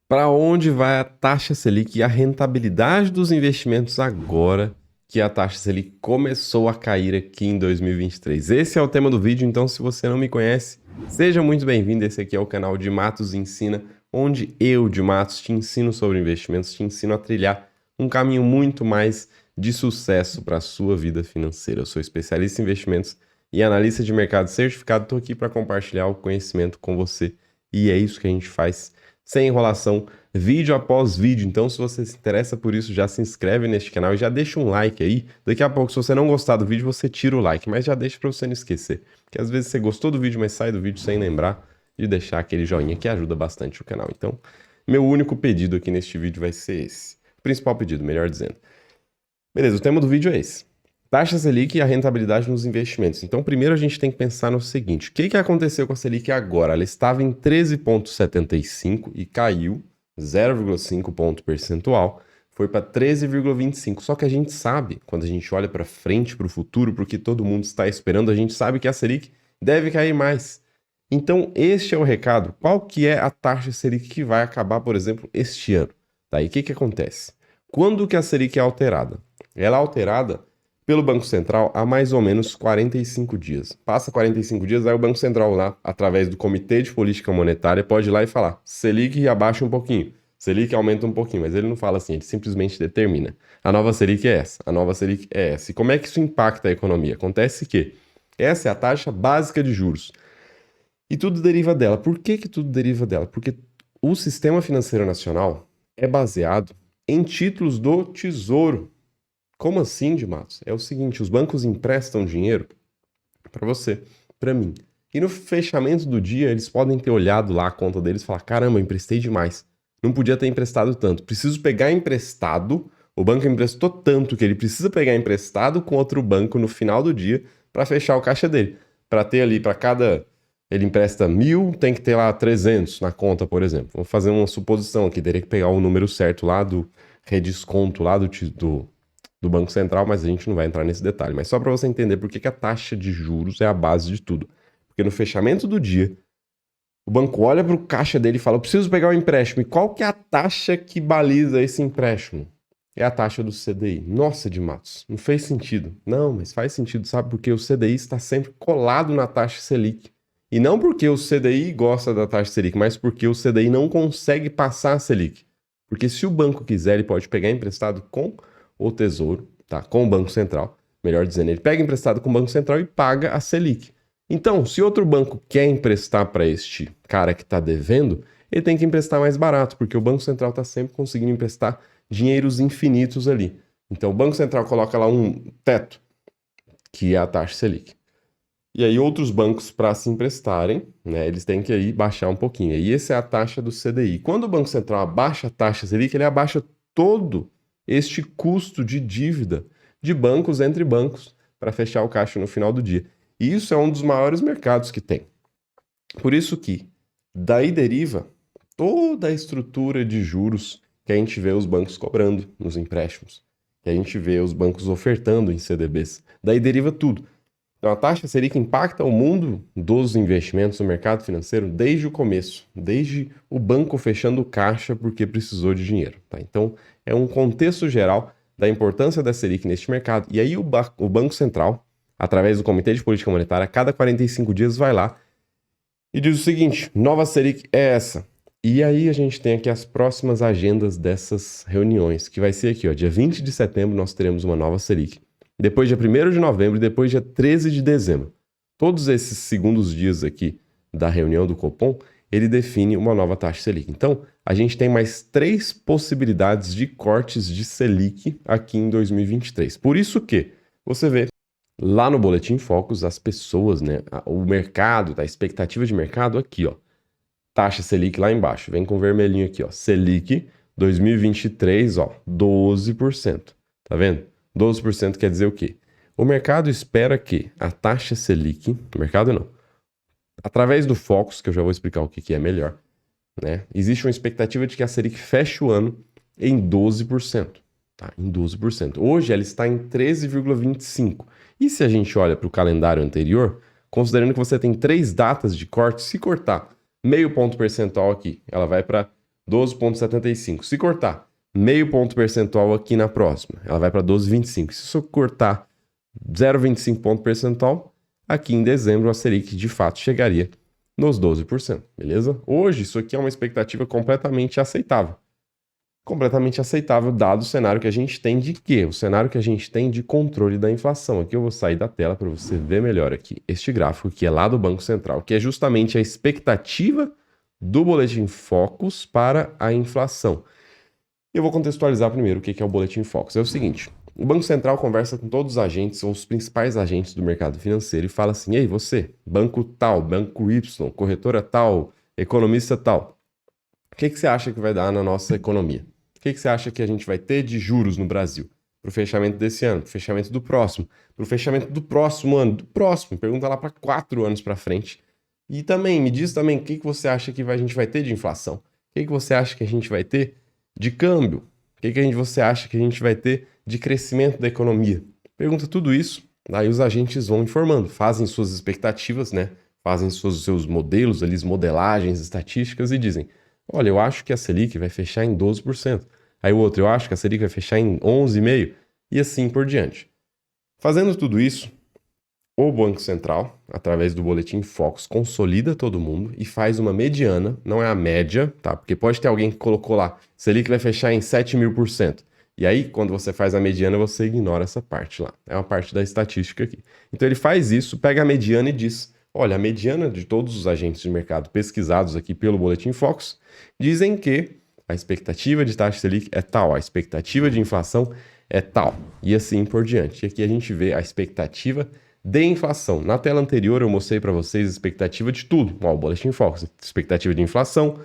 Para onde vai a taxa Selic e a rentabilidade dos investimentos agora que a taxa Selic começou a cair aqui em 2023? Esse é o tema do vídeo, então se você não me conhece, seja muito bem-vindo. Esse aqui é o canal de Matos Ensina, onde eu, de Matos, te ensino sobre investimentos, te ensino a trilhar um caminho muito mais de sucesso para a sua vida financeira. Eu sou especialista em investimentos e analista de mercado certificado. Estou aqui para compartilhar o conhecimento com você e é isso que a gente faz sem enrolação, vídeo após vídeo. Então, se você se interessa por isso, já se inscreve neste canal e já deixa um like aí. Daqui a pouco, se você não gostar do vídeo, você tira o like, mas já deixa para você não esquecer. Porque às vezes você gostou do vídeo, mas sai do vídeo sem lembrar de deixar aquele joinha que ajuda bastante o canal. Então, meu único pedido aqui neste vídeo vai ser esse. Principal pedido, melhor dizendo. Beleza, o tema do vídeo é esse. Taxa Selic e a rentabilidade nos investimentos. Então, primeiro a gente tem que pensar no seguinte: o que aconteceu com a Selic agora? Ela estava em 13,75 e caiu 0,5 ponto percentual, foi para 13,25. Só que a gente sabe, quando a gente olha para frente, para o futuro, para o que todo mundo está esperando, a gente sabe que a Selic deve cair mais. Então, este é o recado. Qual que é a taxa Selic que vai acabar, por exemplo, este ano? Daí, o que acontece? Quando que a Selic é alterada? Ela é alterada pelo Banco Central há mais ou menos 45 dias. Passa 45 dias, aí o Banco Central lá, através do Comitê de Política Monetária, pode ir lá e falar: Selic abaixa um pouquinho, Selic aumenta um pouquinho, mas ele não fala assim, ele simplesmente determina. A nova Selic é essa, a nova Selic é essa. E como é que isso impacta a economia? Acontece que essa é a taxa básica de juros. E tudo deriva dela. Por que tudo deriva dela? Porque o sistema financeiro nacional é baseado em títulos do Tesouro. Como assim, de Matos? É o seguinte, os bancos emprestam dinheiro para você, para mim. E no fechamento do dia, eles podem ter olhado lá a conta deles e falar: caramba, eu emprestei demais. Não podia ter emprestado tanto. Preciso pegar emprestado. O banco emprestou tanto que ele precisa pegar emprestado com outro banco no final do dia para fechar o caixa dele. Para ter ali, para cada... Ele empresta 1.000, tem que ter lá 300 na conta, por exemplo. Vou fazer uma suposição aqui. Teria que pegar o número certo lá do redesconto lá do Banco Central, mas a gente não vai entrar nesse detalhe. Mas só para você entender por que a taxa de juros é a base de tudo. Porque no fechamento do dia, o banco olha para o caixa dele e fala: eu preciso pegar um empréstimo. E qual que é a taxa que baliza esse empréstimo? É a taxa do CDI. Nossa, de Matos, não fez sentido. Não, mas faz sentido, sabe? Porque o CDI está sempre colado na taxa Selic. E não porque o CDI gosta da taxa Selic, mas porque o CDI não consegue passar a Selic. Porque se o banco quiser, ele pode pegar emprestado com o Tesouro, tá? Com o Banco Central, melhor dizendo, ele pega emprestado com o Banco Central e paga a Selic. Então, se outro banco quer emprestar para este cara que está devendo, ele tem que emprestar mais barato, porque o Banco Central está sempre conseguindo emprestar dinheiros infinitos ali. Então, o Banco Central coloca lá um teto, que é a taxa Selic. E aí outros bancos, para se emprestarem, né, eles têm que aí baixar um pouquinho. E essa é a taxa do CDI. Quando o Banco Central abaixa a taxa Selic, ele abaixa todo este custo de dívida de bancos entre bancos para fechar o caixa no final do dia. E isso é um dos maiores mercados que tem. Por isso que daí deriva toda a estrutura de juros que a gente vê os bancos cobrando nos empréstimos, que a gente vê os bancos ofertando em CDBs. Daí deriva tudo. Então, a taxa Selic impacta o mundo dos investimentos no mercado financeiro desde o começo, desde o banco fechando caixa porque precisou de dinheiro. Tá? Então, é um contexto geral da importância da Selic neste mercado. E aí o Banco Central, através do Comitê de Política Monetária, a cada 45 dias vai lá e diz o seguinte: nova Selic é essa. E aí a gente tem aqui as próximas agendas dessas reuniões, que vai ser aqui, ó, dia 20 de setembro nós teremos uma nova Selic. Depois dia 1º de novembro e depois dia 13 de dezembro. Todos esses segundos dias aqui da reunião do Copom, ele define uma nova taxa Selic. Então, a gente tem mais 3 possibilidades de cortes de Selic aqui em 2023. Por isso que você vê lá no Boletim Focus as pessoas, né, o mercado, a expectativa de mercado aqui, ó. Taxa Selic lá embaixo, vem com vermelhinho aqui, ó. Selic 2023, ó, 12%. Tá vendo? 12% quer dizer o quê? O mercado espera que a taxa Selic, o mercado não, através do Focus, que eu já vou explicar o que é melhor, né? Existe uma expectativa de que a Selic feche o ano em 12%. Tá? Em 12%. Hoje ela está em 13,25%. E se a gente olha para o calendário anterior, considerando que você tem 3 datas de corte, se cortar meio ponto percentual aqui, ela vai para 12,75. Se cortar meio ponto percentual aqui na próxima, ela vai para 12,25. Se eu cortar 0,25 ponto percentual, aqui em dezembro a Selic de fato chegaria nos 12%, beleza? Hoje isso aqui é uma expectativa completamente aceitável. Completamente aceitável dado o cenário que a gente tem de quê? O cenário que a gente tem de controle da inflação. Aqui eu vou sair da tela para você ver melhor aqui este gráfico que é lá do Banco Central, que é justamente a expectativa do Boletim Focus para a inflação. Eu vou contextualizar primeiro o que é o Boletim Focus. É o seguinte, o Banco Central conversa com todos os agentes, ou os principais agentes do mercado financeiro e fala assim, ei, você, banco tal, banco Y, corretora tal, economista tal, o que você acha que vai dar na nossa economia? O que você acha que a gente vai ter de juros no Brasil? Para o fechamento desse ano, para o fechamento do próximo, para o fechamento do próximo ano, do próximo, pergunta lá para 4 anos para frente. E também, me diz também, o que você acha que a gente vai ter de inflação? O que você acha que a gente vai ter de câmbio? O que você acha que a gente vai ter de crescimento da economia? Pergunta tudo isso, daí os agentes vão informando, fazem suas expectativas, né? Fazem seus modelos ali, modelagens estatísticas e dizem, olha, eu acho que a Selic vai fechar em 12%. Aí o outro, eu acho que a Selic vai fechar em 11,5%. E assim por diante. Fazendo tudo isso, o Banco Central, através do Boletim Focus, consolida todo mundo e faz uma mediana, não é a média, tá? Porque pode ter alguém que colocou lá, Selic vai fechar em 7.000%. E aí, quando você faz a mediana, você ignora essa parte lá. É uma parte da estatística aqui. Então ele faz isso, pega a mediana e diz, olha, a mediana de todos os agentes de mercado pesquisados aqui pelo Boletim Focus dizem que a expectativa de taxa Selic é tal, a expectativa de inflação é tal, e assim por diante. E aqui a gente vê a expectativa de inflação. Na tela anterior eu mostrei para vocês a expectativa de tudo. Ó, o Boletim Focus, expectativa de inflação,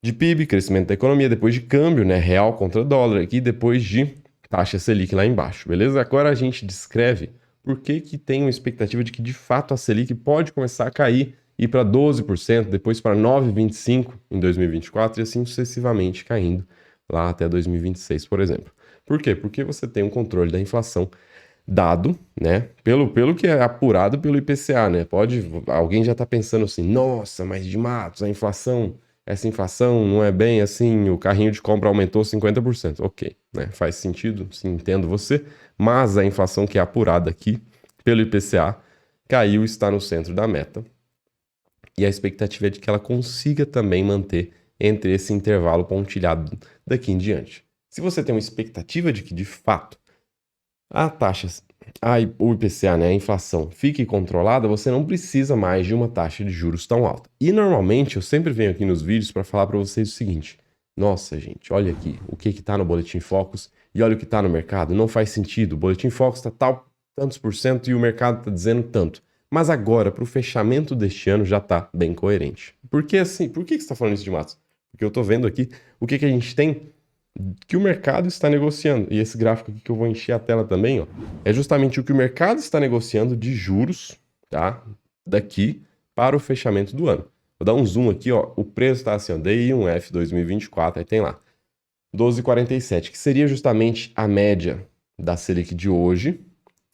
de PIB, crescimento da economia, depois de câmbio, né, real contra dólar, aqui depois de taxa Selic lá embaixo, beleza? Agora a gente descreve por que tem uma expectativa de que de fato a Selic pode começar a cair, ir para 12%, depois para 9,25% em 2024 e assim sucessivamente caindo lá até 2026, por exemplo. Por quê? Porque você tem um controle da inflação dado, né, pelo que é apurado pelo IPCA, né? Alguém já está pensando assim, nossa, mas de Matos, essa inflação não é bem assim, o carrinho de compra aumentou 50%. Ok, né? Faz sentido, sim, entendo você, mas a inflação que é apurada aqui pelo IPCA caiu e está no centro da meta. E a expectativa é de que ela consiga também manter entre esse intervalo pontilhado daqui em diante. Se você tem uma expectativa de que, de fato, o IPCA, né, a inflação, fique controlada, você não precisa mais de uma taxa de juros tão alta. E normalmente eu sempre venho aqui nos vídeos para falar para vocês o seguinte: nossa, gente, olha aqui o que está no Boletim Focus e olha o que está no mercado. Não faz sentido. O Boletim Focus está tantos por cento e o mercado está dizendo tanto. Mas agora, para o fechamento deste ano, já está bem coerente. Por que assim? Por que você está falando isso de Matos? Porque eu estou vendo aqui o que a gente tem que o mercado está negociando. E esse gráfico aqui que eu vou encher a tela também, ó, é justamente o que o mercado está negociando de juros, tá? Daqui para o fechamento do ano. Vou dar um zoom aqui, ó. O preço está assim, ó, DI1F 2024, aí tem lá 12,47, que seria justamente a média da Selic de hoje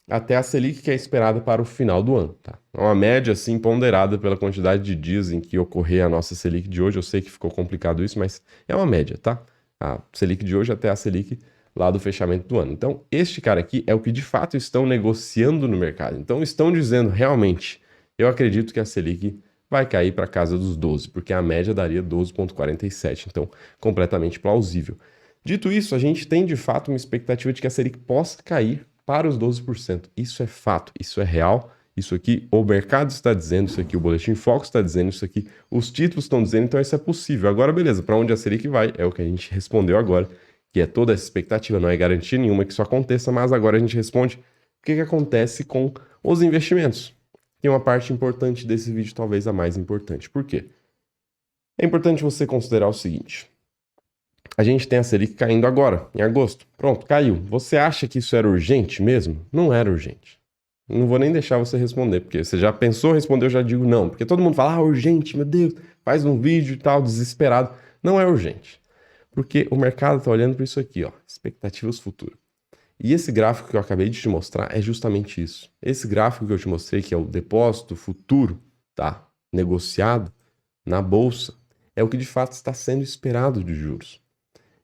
até a Selic que é esperada para o final do ano, tá? É uma média, assim, ponderada pela quantidade de dias em que ocorrer a nossa Selic de hoje. Eu sei que ficou complicado isso, mas é uma média, tá? A Selic de hoje até a Selic lá do fechamento do ano. Então, este cara aqui é o que de fato estão negociando no mercado. Então, estão dizendo realmente, eu acredito que a Selic vai cair para casa dos 12, porque a média daria 12,47. Então, completamente plausível. Dito isso, a gente tem de fato uma expectativa de que a Selic possa cair para os 12%. Isso é fato, isso é real. Isso aqui, o mercado está dizendo, isso aqui, o Boletim Focus está dizendo, isso aqui, os títulos estão dizendo, então isso é possível. Agora, beleza, para onde a Selic vai? É o que a gente respondeu agora, que é toda essa expectativa, não é garantia nenhuma que isso aconteça, mas agora a gente responde o que acontece com os investimentos. E uma parte importante desse vídeo, talvez a mais importante. Por quê? É importante você considerar o seguinte: a gente tem a Selic caindo agora, em agosto. Pronto, caiu. Você acha que isso era urgente mesmo? Não era urgente. Não vou nem deixar você responder, porque você já pensou, respondeu, eu já digo não. Porque todo mundo fala, urgente, meu Deus, faz um vídeo e tal, desesperado. Não é urgente. Porque o mercado está olhando para isso aqui, ó, expectativas futuras. E esse gráfico que eu acabei de te mostrar é justamente isso. Esse gráfico que eu te mostrei, que é o depósito futuro, tá? Negociado na bolsa, é o que de fato está sendo esperado de juros.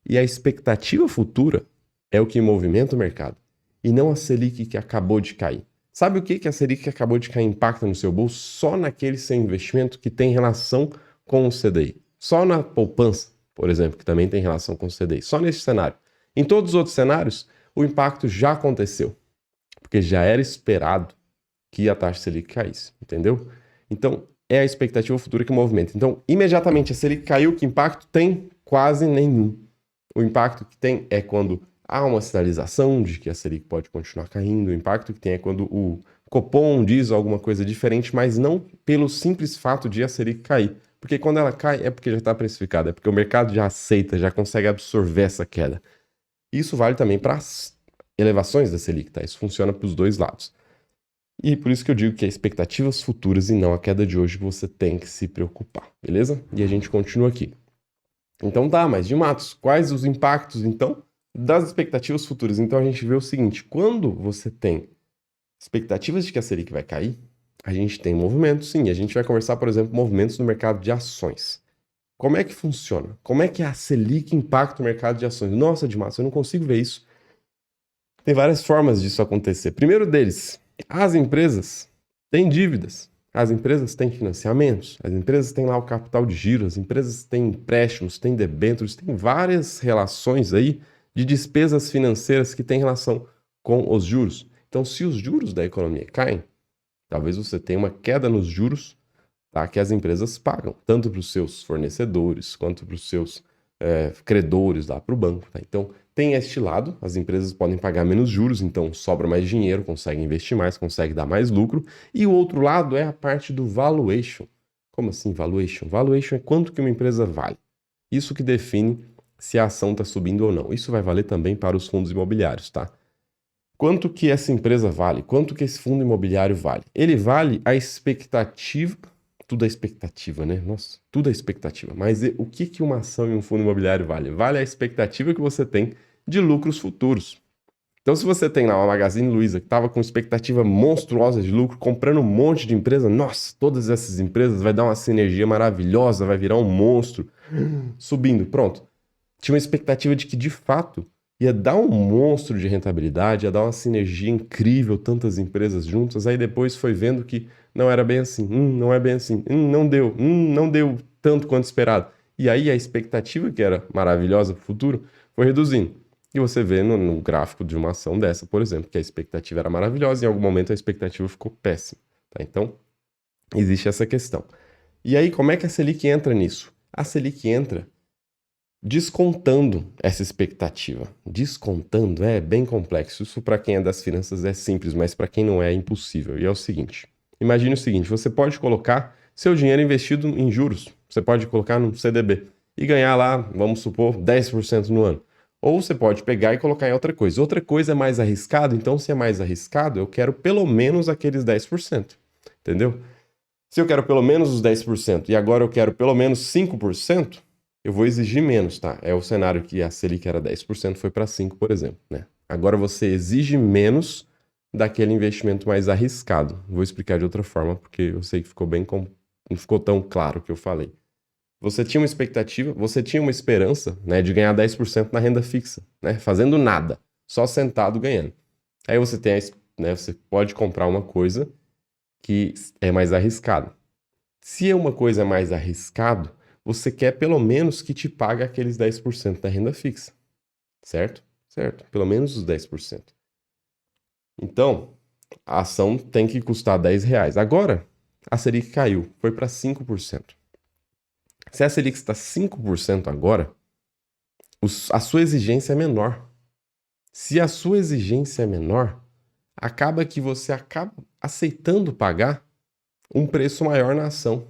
E a expectativa futura é o que movimenta o mercado, e não a Selic que acabou de cair. Sabe o que a Selic que acabou de cair impacta no seu bolso? Só naquele seu investimento que tem relação com o CDI. Só na poupança, por exemplo, que também tem relação com o CDI. Só nesse cenário. Em todos os outros cenários, o impacto já aconteceu, porque já era esperado que a taxa Selic caísse, entendeu? Então, é a expectativa futura que movimenta. Então, imediatamente a Selic caiu, que impacto tem? Quase nenhum. O impacto que tem é quando há uma sinalização de que a Selic pode continuar caindo. O impacto que tem é quando o Copom diz alguma coisa diferente, mas não pelo simples fato de a Selic cair. Porque quando ela cai é porque já está precificada, é porque o mercado já aceita, já consegue absorver essa queda. Isso vale também para as elevações da Selic, tá? Isso funciona para os dois lados. E por isso que eu digo que é expectativas futuras e não a queda de hoje que você tem que se preocupar, beleza? E a gente continua aqui. Então tá, mas de Matos, quais os impactos, então, das expectativas futuras? Então a gente vê o seguinte, quando você tem expectativas de que a Selic vai cair, a gente tem movimentos, sim. A gente vai conversar, por exemplo, movimentos no mercado de ações. Como é que funciona? Como é que a Selic impacta o mercado de ações? Nossa, de Matos, eu não consigo ver isso. Tem várias formas disso acontecer. Primeiro deles, as empresas têm dívidas. As empresas têm financiamentos, as empresas têm lá o capital de giro, as empresas têm empréstimos, têm debêntures, tem várias relações aí de despesas financeiras que têm relação com os juros. Então, se os juros da economia caem, talvez você tenha uma queda nos juros, tá, que as empresas pagam, tanto para os seus fornecedores quanto para os seus credores lá para o banco. Tá? Então, tem este lado, as empresas podem pagar menos juros, então sobra mais dinheiro, consegue investir mais, consegue dar mais lucro. E o outro lado é a parte do valuation. Como assim valuation? Valuation é quanto que uma empresa vale. Isso que define se a ação está subindo ou não. Isso vai valer também para os fundos imobiliários, tá? Quanto que essa empresa vale? Quanto que esse fundo imobiliário vale? Ele vale a expectativa, tudo é expectativa, né? Nossa, tudo é expectativa. Mas o que uma ação e um fundo imobiliário vale? Vale a expectativa que você tem de lucros futuros. Então, se você tem lá uma Magazine Luiza que estava com expectativa monstruosa de lucro, comprando um monte de empresa, nossa, todas essas empresas vai dar uma sinergia maravilhosa, vai virar um monstro, subindo, pronto. Tinha uma expectativa de que, de fato, ia dar um monstro de rentabilidade, ia dar uma sinergia incrível, tantas empresas juntas, aí depois foi vendo que não era bem assim, não é bem assim, não deu tanto quanto esperado. E aí a expectativa, que era maravilhosa para o futuro, foi reduzindo. E você vê no gráfico de uma ação dessa, por exemplo, que a expectativa era maravilhosa e em algum momento a expectativa ficou péssima. Tá? Então, existe essa questão. E aí, como é que a Selic entra nisso? A Selic entra descontando essa expectativa. Descontando é bem complexo. Isso para quem é das finanças é simples, mas para quem não é impossível. E é o seguinte, imagine o seguinte, você pode colocar seu dinheiro investido em juros. Você pode colocar no CDB e ganhar lá, vamos supor, 10% no ano. Ou você pode pegar e colocar em outra coisa. Outra coisa é mais arriscado, então se é mais arriscado, eu quero pelo menos aqueles 10%. Entendeu? Se eu quero pelo menos os 10% e agora eu quero pelo menos 5%, eu vou exigir menos, tá? É o cenário que a Selic era 10%, foi para 5%, por exemplo, né? Agora você exige menos daquele investimento mais arriscado. Vou explicar de outra forma, porque eu sei que ficou não ficou tão claro o que eu falei. Você tinha uma expectativa, você tinha uma esperança, né, de ganhar 10% na renda fixa, né, fazendo nada, só sentado ganhando. Aí você tem, né, você pode comprar uma coisa que é mais arriscada. Se é uma coisa mais arriscado, você quer pelo menos que te pague aqueles 10% da renda fixa, certo? Certo, pelo menos os 10%. Então, a ação tem que custar R$10. Agora, a Selic caiu, foi para 5%. Se a Selic está 5% agora, a sua exigência é menor. Se a sua exigência é menor, acaba que você acaba aceitando pagar um preço maior na ação,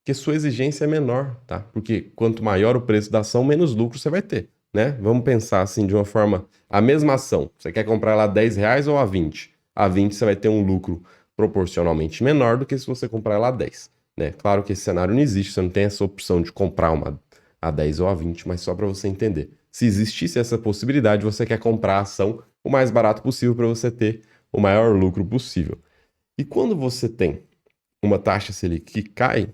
porque sua exigência é menor, tá? Porque quanto maior o preço da ação, menos lucro você vai ter, né? Vamos pensar assim de uma forma, a mesma ação, você quer comprar ela a R$10 ou a 20? A 20 você vai ter um lucro proporcionalmente menor do que se você comprar ela a 10. Né? Claro que esse cenário não existe, você não tem essa opção de comprar uma a 10 ou a 20, mas só para você entender. Se existisse essa possibilidade, você quer comprar a ação o mais barato possível para você ter o maior lucro possível. E quando você tem uma taxa Selic que cai,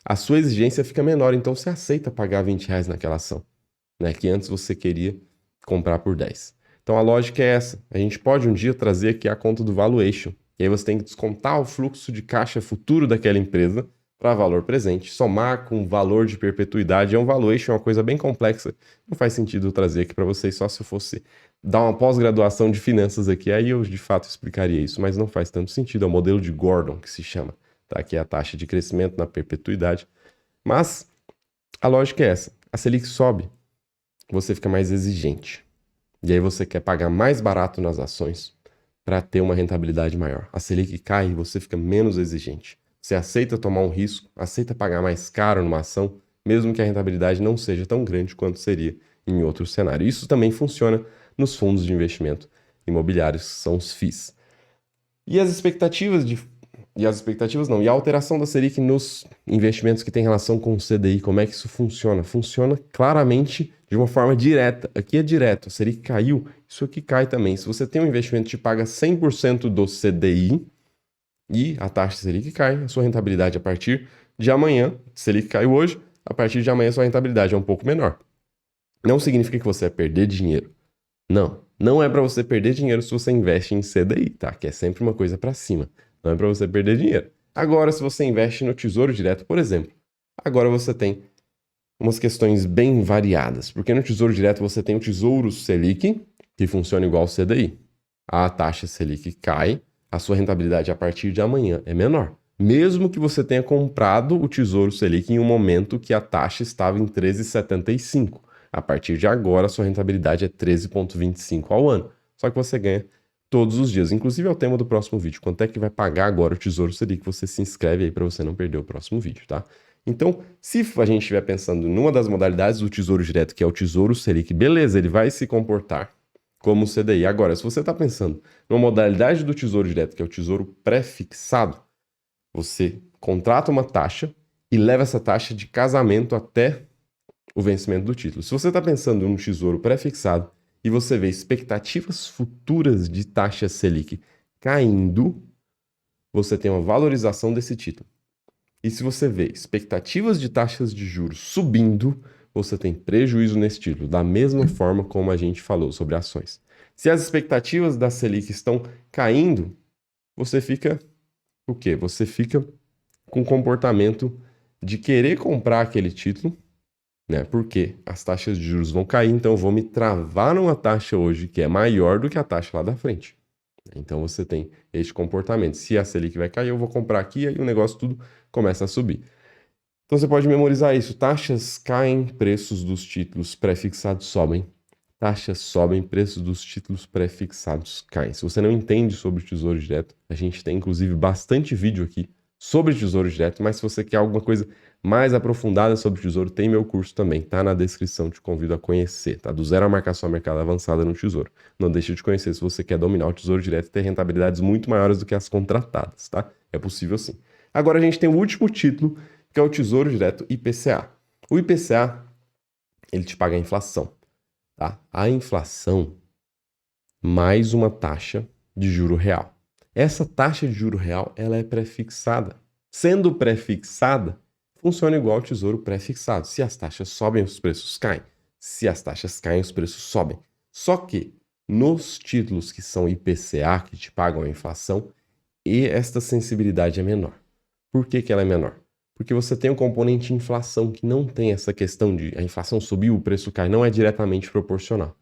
a sua exigência fica menor, então você aceita pagar R$ 20 naquela ação, né? Que antes você queria comprar por 10. Então a lógica é essa. A gente pode um dia trazer aqui a conta do valuation. E aí você tem que descontar o fluxo de caixa futuro daquela empresa para valor presente, somar com o valor de perpetuidade. É um valuation, é uma coisa bem complexa. Não faz sentido eu trazer aqui para vocês só se eu fosse dar uma pós-graduação de finanças aqui. Aí eu de fato explicaria isso, mas não faz tanto sentido. É o modelo de Gordon que se chama, tá? Que é a taxa de crescimento na perpetuidade. Mas a lógica é essa. A Selic sobe, você fica mais exigente. E aí você quer pagar mais barato nas ações para ter uma rentabilidade maior. A Selic cai e você fica menos exigente. Você aceita tomar um risco, aceita pagar mais caro numa ação, mesmo que a rentabilidade não seja tão grande quanto seria em outro cenário. Isso também funciona nos fundos de investimento imobiliários, que são os FIIs. E as expectativas e a alteração da Selic nos investimentos que tem relação com o CDI, como é que isso funciona? Funciona claramente de uma forma direta. Aqui é direto, a Selic caiu, isso aqui cai também. Se você tem um investimento que te paga 100% do CDI e a taxa Selic cai, a sua rentabilidade a partir de amanhã, Selic caiu hoje, a partir de amanhã a sua rentabilidade é um pouco menor. Não significa que você vai perder dinheiro. Não é para você perder dinheiro se você investe em CDI, tá? Que é sempre uma coisa para cima. Não é para você perder dinheiro. Agora, se você investe no Tesouro Direto, por exemplo, agora você tem umas questões bem variadas. Porque no Tesouro Direto você tem o Tesouro Selic, que funciona igual ao CDI. A taxa Selic cai, a sua rentabilidade a partir de amanhã é menor. Mesmo que você tenha comprado o Tesouro Selic em um momento que a taxa estava em 13,75. A partir de agora, a sua rentabilidade é 13,25 ao ano. Só que você ganha todos os dias. Inclusive é o tema do próximo vídeo. Quanto é que vai pagar agora o Tesouro Selic? Você se inscreve aí para você não perder o próximo vídeo, tá? Então, se a gente estiver pensando numa das modalidades do Tesouro Direto, que é o Tesouro Selic, beleza, ele vai se comportar como o CDI. Agora, se você está pensando numa modalidade do Tesouro Direto, que é o Tesouro Pré-fixado, você contrata uma taxa e leva essa taxa de casamento até o vencimento do título. Se você está pensando num tesouro pré-fixado e você vê expectativas futuras de taxa Selic caindo, você tem uma valorização desse título. E se você vê expectativas de taxas de juros subindo, você tem prejuízo nesse título, da mesma forma como a gente falou sobre ações. Se as expectativas da Selic estão caindo, você fica o quê? Você fica com o comportamento de querer comprar aquele título, né? Porque as taxas de juros vão cair, então eu vou me travar numa taxa hoje que é maior do que a taxa lá da frente. Então você tem este comportamento. Se a Selic vai cair, eu vou comprar aqui, aí o negócio tudo começa a subir. Então você pode memorizar isso. Taxas caem, preços dos títulos pré-fixados sobem. Taxas sobem, preços dos títulos pré-fixados caem. Se você não entende sobre o Tesouro Direto, a gente tem inclusive bastante vídeo aqui sobre Tesouro Direto, mas se você quer alguma coisa mais aprofundada sobre Tesouro, tem meu curso também, tá na descrição, te convido a conhecer, tá? Do zero a marcação a mercado avançada no Tesouro. Não deixe de conhecer se você quer dominar o Tesouro Direto e ter rentabilidades muito maiores do que as contratadas, tá? É possível sim. Agora a gente tem o último título, que é o Tesouro Direto IPCA. O IPCA, ele te paga a inflação, tá? A inflação mais uma taxa de juro real. Essa taxa de juro real, ela é pré-fixada. Sendo pré-fixada, funciona igual ao tesouro pré-fixado. Se as taxas sobem, os preços caem. Se as taxas caem, os preços sobem. Só que nos títulos que são IPCA, que te pagam a inflação, e esta sensibilidade é menor. Por que ela é menor? Porque você tem um componente inflação que não tem essa questão de a inflação subiu, o preço cai. Não é diretamente proporcional.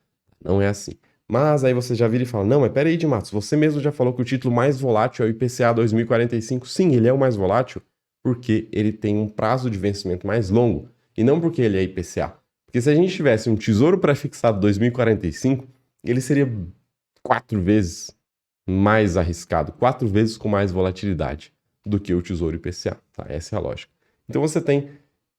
Não é assim. Mas aí você já vira e fala, não, mas peraí, Matos, você mesmo já falou que o título mais volátil é o IPCA 2045. Sim, ele é o mais volátil porque ele tem um prazo de vencimento mais longo e não porque ele é IPCA. Porque se a gente tivesse um tesouro pré-fixado 2045, ele seria 4 vezes mais arriscado, 4 vezes com mais volatilidade do que o tesouro IPCA. Tá? Essa é a lógica. Então você tem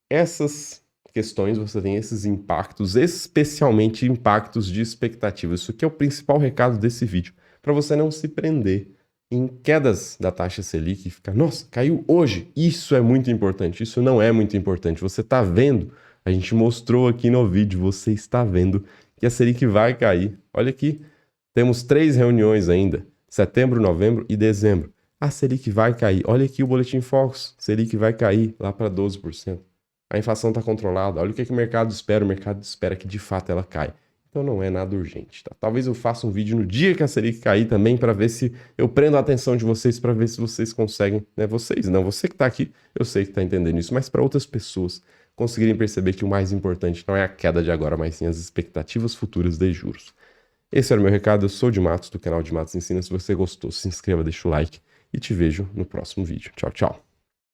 essas questões, você tem esses impactos, especialmente impactos de expectativas. Isso aqui é o principal recado desse vídeo, para você não se prender em quedas da taxa Selic e ficar, nossa, caiu hoje. Isso é muito importante, isso não é muito importante. Você está vendo, a gente mostrou aqui no vídeo, você está vendo que a Selic vai cair. Olha aqui, temos 3 reuniões ainda, setembro, novembro e dezembro. A Selic vai cair. Olha aqui o Boletim Focus. Selic vai cair lá para 12%. A inflação está controlada. Olha o que o mercado espera. O mercado espera que de fato ela caia. Então não é nada urgente, tá? Talvez eu faça um vídeo no dia que a Selic cair também para ver se eu prendo a atenção de vocês, para ver se vocês conseguem, né? Vocês, não, você que tá aqui, eu sei que tá entendendo isso, mas para outras pessoas conseguirem perceber que o mais importante não é a queda de agora, mas sim as expectativas futuras de juros. Esse era o meu recado, eu sou o de Matos, do canal de Matos Ensina. Se você gostou, se inscreva, deixa o like e te vejo no próximo vídeo. Tchau, tchau.